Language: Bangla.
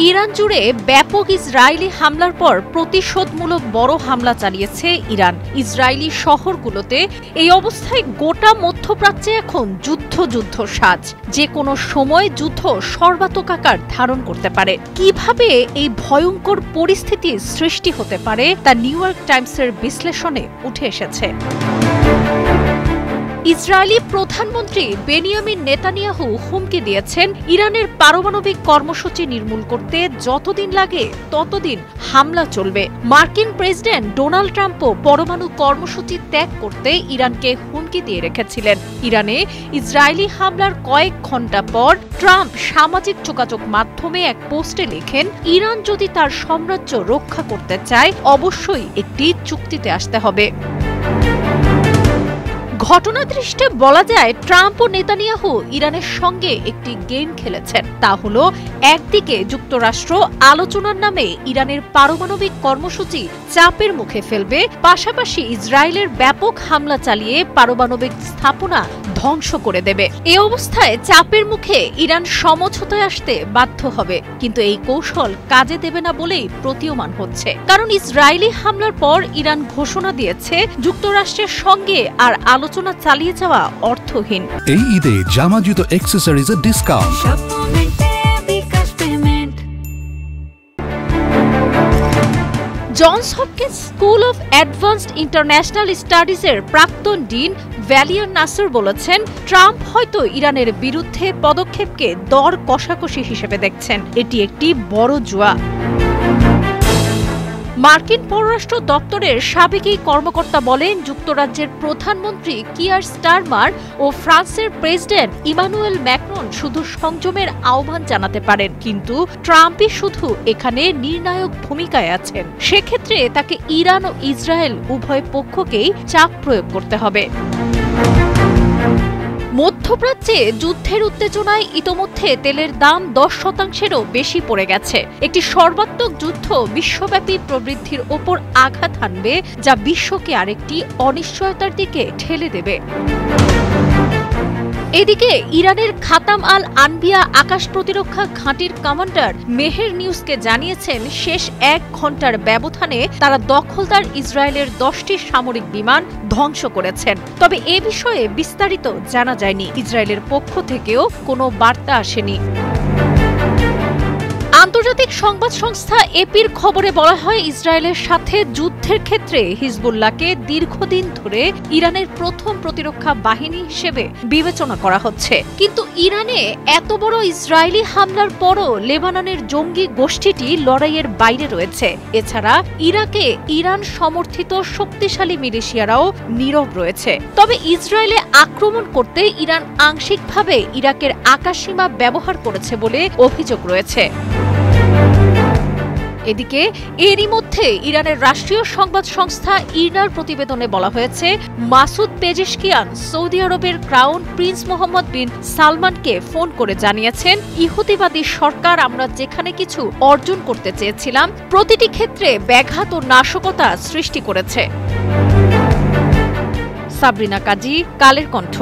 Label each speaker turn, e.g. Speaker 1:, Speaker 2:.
Speaker 1: ইরান জুড়ে ব্যাপক ইসরায়েলি হামলার পর প্রতিশোধমূলক বড় হামলা চালিয়েছে ইরান। ইসরায়েলি শহরগুলোতে এই অবস্থায় গোটা মধ্যপ্রাচ্যে এখন যুদ্ধ সাজ। যে কোনো সময় যুদ্ধ সর্বাত্মক আকার ধারণ করতে পারে। কিভাবে এই ভয়ঙ্কর পরিস্থিতির সৃষ্টি হতে পারে তা নিউ ইয়র্ক টাইমসের বিশ্লেষণে উঠে এসেছে। ইসরায়েলি প্রধানমন্ত্রী বেনিয়ামিন নেতানিয়াহু হুমকি দিয়েছেন, ইরানের পারমাণবিক কর্মসূচি নির্মূল করতে যতদিন লাগে ততদিন হামলা চলবে। মার্কিন প্রেসিডেন্ট ডোনাল্ড ট্রাম্পও পরমাণু কর্মসূচি ত্যাগ করতে ইরানকে হুমকি দিয়ে রেখেছিলেন। ইরানে ইসরায়েলি হামলার কয়েক ঘণ্টা পর ট্রাম্প সামাজিক যোগাযোগ মাধ্যমে এক পোস্টে লেখেন, ইরান যদি তার সাম্রাজ্য রক্ষা করতে চায় অবশ্যই একটি চুক্তিতে আসতে হবে। ঘটনাদৃষ্টে বলা যায়, ট্রাম্প ও নেতানিয়াহু ইরানের সঙ্গে একটি গেম খেলেছেন। তা হল, একদিকে যুক্তরাষ্ট্র আলোচনার নামে ইরানের পারমাণবিক কর্মসূচি চাপের মুখে ফেলবে, পাশাপাশি ইসরায়েলের ব্যাপক হামলা চালিয়ে পারমাণবিক স্থাপনা ধ্বংস করে দেবে। এ অবস্থায় চাপের মুখে ইরান সমঝোতায় আসতে বাধ্য হবে, কিন্তু এই কৌশল কাজে দেবে না বলেই প্রতীয়মান হচ্ছে। কারণ ইসরায়েলি হামলার পর ইরান ঘোষণা দিয়েছে, যুক্তরাষ্ট্রের সঙ্গে আর আলোচনা চালিয়ে যাওয়া অর্থহীন।
Speaker 2: এই ঈদে জামা জুতো অ্যাকসেসরিজের discount.
Speaker 1: Johns Hopkins school of advanced international স্টাডিজের প্রাক্তন ডিন ভ্যালিয়ার নাসর বলেছেন, ট্রাম্প হয়তো ইরানের বিরুদ্ধে পদক্ষেপকে দর কষাকষি হিসেবে দেখছেন। এটি একটি বড় জুয়া। মার্কিন পররাষ্ট্র দপ্তরের সাবেক এই কর্মকর্তা বলেন, যুক্তরাজ্যের প্রধানমন্ত্রী কিয়ার স্টারমার ও ফ্রান্সের প্রেসিডেন্ট ইমানুয়েল ম্যাক্রন শুধু সংযমের আহ্বান জানাতে পারেন, কিন্তু ট্রাম্পই শুধু এখানে নির্ণায়ক ভূমিকায় আছেন। সেক্ষেত্রে তাকে ইরান ও ইসরায়েল উভয় পক্ষকেই চাপ প্রয়োগ করতে হবে। মধ্যপ্রাচ্যে যুদ্ধের উত্তেজনায় ইতোমধ্যে তেলের দাম 10%-এরও বেশি পড়ে গেছে। একটি সর্বাত্মক যুদ্ধ বিশ্বব্যাপী প্রবৃদ্ধির ওপর আঘাত হানবে, যা বিশ্বকে আরেকটি অনিশ্চয়তার দিকে ঠেলে দেবে। এদিকে ইরানের খাতাম আল আনবিয়া আকাশ প্রতিরক্ষা ঘাঁটির কমান্ডার মেহের নিউজকে জানিয়েছেন, শেষ 1 ঘণ্টার ব্যবধানে তারা দখলদার ইসরায়েলের 10টি সামরিক বিমান ধ্বংস করেছেন। তবে এ বিষয়ে বিস্তারিত জানা যায়নি। ইসরায়েলের পক্ষ থেকেও কোনো বার্তা আসেনি। আন্তর্জাতিক সংবাদ সংস্থা এপির খবরে বলা হয়, ইসরায়েলের সাথে যুদ্ধের ক্ষেত্রে হিজবুল্লাহকে দীর্ঘদিন ধরে ইরানের প্রথম প্রতিরক্ষা বাহিনী হিসেবে বিবেচনা করা হচ্ছে। কিন্তু ইরানে এত বড় ইসরায়েলি হামলার পরও লেবাননের জঙ্গি গোষ্ঠীটি লড়াইয়ের বাইরে রয়েছে। এছাড়া ইরাকে ইরান সমর্থিত শক্তিশালী মিলিশিয়ারাও নীরব রয়েছে। তবে ইসরায়েলে আক্রমণ করতে ইরান আংশিকভাবে ইরাকের আকাশসীমা ব্যবহার করেছে বলে অভিযোগ রয়েছে। এদিকে এরই মধ্যে ইরানের রাষ্ট্রীয় সংবাদ সংস্থা ইরনার প্রতিবেদনে বলা হয়েছে, মাসুদ পেজেশকিয়ান সৌদি আরবের ক্রাউন প্রিন্স মোহাম্মদ বিন সালমানকে ফোন করে জানিয়েছেন, ইহুদিবাদী সরকার আমরা যেখানে কিছু অর্জন করতে চেয়েছিলাম, প্রতিটি ক্ষেত্রে ব্যাঘাত ও নাশকতা সৃষ্টি করেছে। সাবরিনা কাজী, কালের কণ্ঠ।